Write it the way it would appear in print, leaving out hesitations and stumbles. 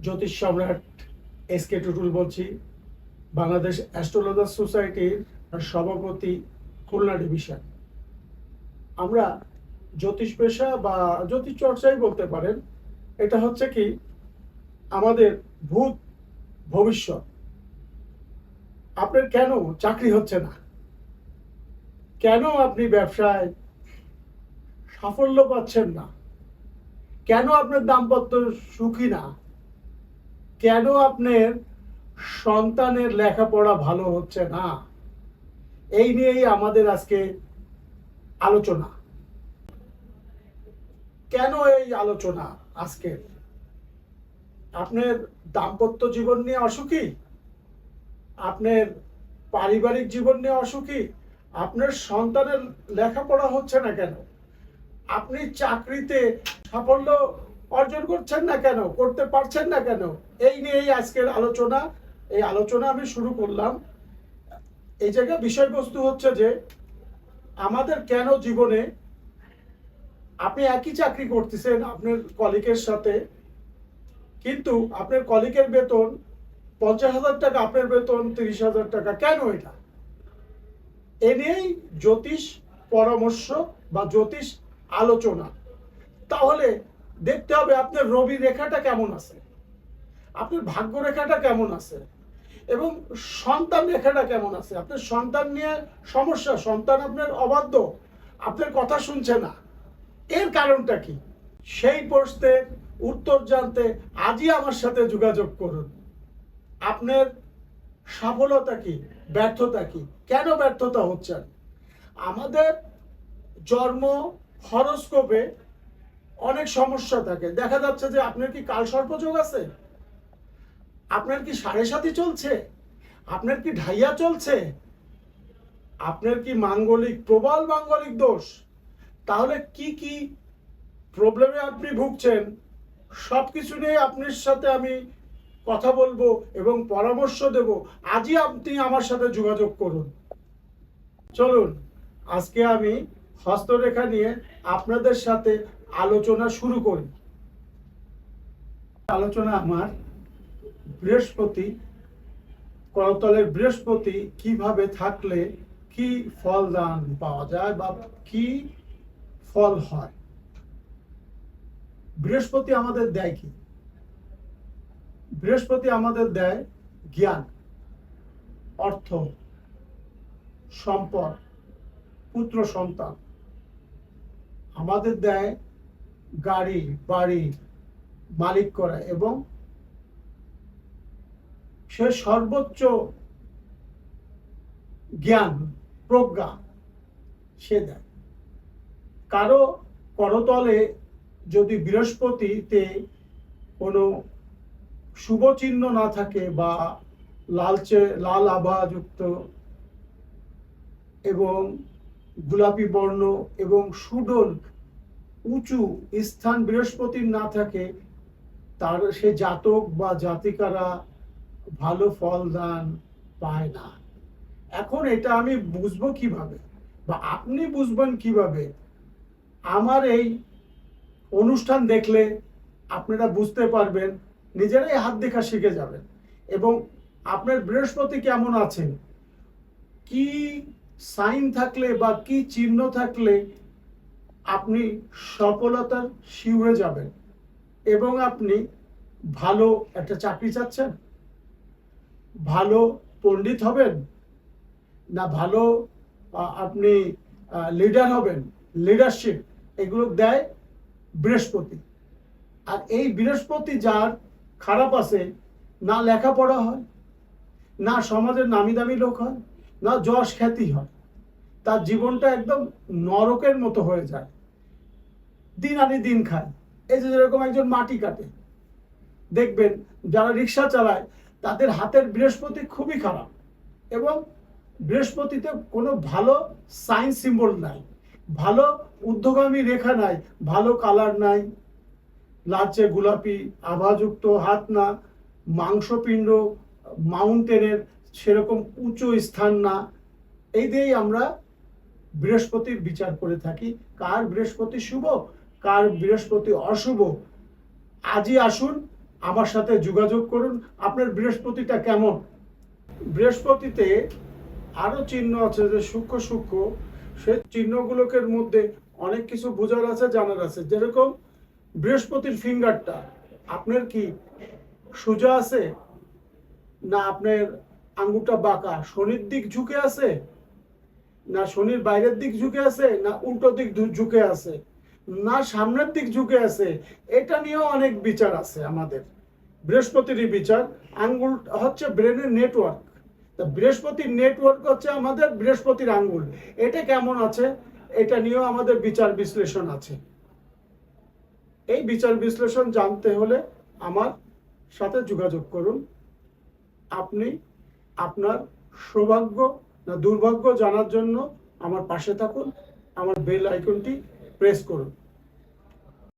জ্যোতিষ সম্রাট এস.কে টুটুল বলছি, বাংলাদেশ অ্যাস্ট্রোলজার সোসাইটির সভাপতি, খুলনা ডিভিশন। আমরা জ্যোতিষ পেশা বা জ্যোতিষ চর্চাই বলতে পারেন। এটা হচ্ছে কি আমাদের ভূত ভবিষ্যৎ। আপনার কেন চাকরি হচ্ছে না, কেন আপনি ব্যবসায় সাফল্য পাচ্ছেন না, কেন আপনার দাম্পত্য সুখী না, কেন আপনার সন্তানের লেখাপড়া ভালো হচ্ছে না, এই নিয়েই আমাদের আজকে আলোচনা। কেন এই আলোচনা আজকে? আপনার দাম্পত্য জীবন নিয়ে অসুখী, আপনার পারিবারিক জীবন নিয়ে অসুখী, আপনার সন্তানের লেখাপড়া হচ্ছে না কেন, আপনি চাকরিতে সাফল্য অর্জন করছেন না কেন, করতে পারছেন না কেন, এই নিয়েই আজকের আলোচনা। এই আলোচনা আমি শুরু করলাম। এই জায়গায় বিষয়বস্তু হচ্ছে যে আমাদের কেন জীবনে আপনি একই চাকরি করতেছেন আপনার কলিগের সাথে, কিন্তু আপনার কলিগের বেতন 50,000 টাকা, আপনার বেতন 30,000 টাকা। কেন এটা? এ নিয়েই জ্যোতিষ পরামর্শ বা জ্যোতিষ আলোচনা। তাহলে দেখতে হবে আপনার রবি রেখাটা কেমন আছে, আপনার ভাগ্য রেখাটা কেমন আছে, এবং সন্তান রেখাটা কেমন আছে। আপনার সন্তান নিয়ে সমস্যা, সন্তান আপনার অবাধ্য, আপনার কথা শুনছে না, এর কারণটা কি? সেই প্রশ্নের উত্তর জানতে আজই আমার সাথে যোগাযোগ করুন। আপনার সফলতা কি, ব্যর্থতা কি, কেন ব্যর্থতা হচ্ছেন? আমাদের জন্ম হরোস্কোপে অনেক সমস্যা থাকে। দেখা যাচ্ছে যে আপনার কি কালসর্পযোগ আছে, আপনার কি সাড়ে সাতি চলছে, আপনার কি ঢাইয়া চলছে, আপনার কি মাঙ্গলিক, প্রবল মাঙ্গলিক দোষ। তাহলে কি কি প্রবলেমে আপনি ভুগছেন, সবকিছু নিয়ে আপনার সাথে আমি কথা বলবো এবং পরামর্শ দেব। আজই আপনি আমার সাথে যোগাযোগ করুন। চলুন আজকে আমি হস্তরেখা নিয়ে আপনাদের সাথে আলোচনা শুরু করি। আলোচনা আমার বৃহস্পতি, করতলের বৃহস্পতি কিভাবে থাকলে কি ফল দান পাওয়া যায় বা কি ফল হয়। বৃহস্পতি আমাদের দেয় কি? বৃহস্পতি আমাদের দেয় জ্ঞান, অর্থ, সম্পদ, পুত্র সন্তান। আমাদের দেয় গাড়ি বাড়ি মালিক করা, এবং সে সর্বোচ্চ জ্ঞান, প্রজ্ঞা সে দেয়। কারো করতলে যদি বৃহস্পতিতে কোনো শুভ চিহ্ন না থাকে বা লাল আভাযুক্ত এবং গোলাপি বর্ণ এবং সুডোল উঁচু স্থান বৃহস্পতির না থাকে, তার সে জাতক বা জাতিকারা ভালো ফল দান পায় না। এখন এটা আমি বুঝবো কিভাবে বা আপনি বুঝবেন কিভাবে? আমার এই অনুষ্ঠান দেখলে আপনারা বুঝতে পারবেন, নিজেরাই হাত দেখা শিখে যাবেন। এবং আপনার বৃহস্পতি কেমন আছে, কি সাইন থাকলে বা কি চিহ্ন থাকলে আপনি সফলতার শিউরে যাবেন এবং আপনি ভালো একটা চাকরি চাচ্ছেন, ভালো পণ্ডিত হবেন, না ভালো আপনি লিডার হবেন, লিডারশিপ, এগুলো দেয় বৃহস্পতি। আর এই বৃহস্পতি যার খারাপ আছে, না লেখাপড়া হয়, না সমাজের নামি দামি লোক হয়, না যশ খ্যাতি হয়, তার জীবনটা একদম নরকের মতো হয়ে যায়, দিন আনি দিন খায়। এই যে যেরকম একজন মাটি কাটে, দেখবেন যারা রিক্সা চালায় তাদের হাতের বৃহস্পতি খুবই খারাপ, এবং বৃহস্পতিতে কোনো ভালো সাইন সিম্বল নাই, ভালো ঊর্ধ্বগামী রেখা নাই, ভালো কালার নাই, লালচে গোলাপি আভাযুক্ত হাত না, মাংসপিণ্ড মাউন্টেনের সেরকম উঁচু স্থান না। এই দিয়েই আমরা বৃহস্পতির বিচার করে থাকি, কার বৃহস্পতি শুভ, কার বৃহস্পতি অশুভ। আজই আসুন আমার সাথে যোগাযোগ করুন। আপনার বৃহস্পতিটা কেমন? বৃহস্পতিতে আরো চিহ্ন আছে, যে সূক্ষ্ম সূক্ষ্ম, সেই চিহ্নগুলোর মধ্যে অনেক কিছু বোঝার আছে, জানার আছে। যেরকম বৃহস্পতির ফিঙ্গারটা আপনার কি সোজা আছে, না আপনার আঙ্গুলটা বাঁকা, শনির দিক ঝুঁকে আছে, না শনির বাইরের দিক ঝুঁকে আছে, না উল্টো দিক ঝুঁকে আছে, না সামনের দিক ঝুঁকে আছে, এটা নিয়েও অনেক বিচার আছে আমাদের। বৃহস্পতিরই বিচার। আঙ্গুল হচ্ছে ব্রেনের নেটওয়ার্ক। তা বৃহস্পতির নেটওয়ার্ক হচ্ছে আমাদের বৃহস্পতির আঙ্গুল, এটা কেমন আছে, এটা নিয়েও আমাদের বিচার বিশ্লেষণ আছে। এই বিচার বিশ্লেষণ জানতে হলে আমার সাথে যোগাযোগ করুন। আপনি আপনার সৌভাগ্য না দুর্ভাগ্য জানার জন্য আমার পাশে থাকুন, আমার বেল আইকনটি প্রেস করুন।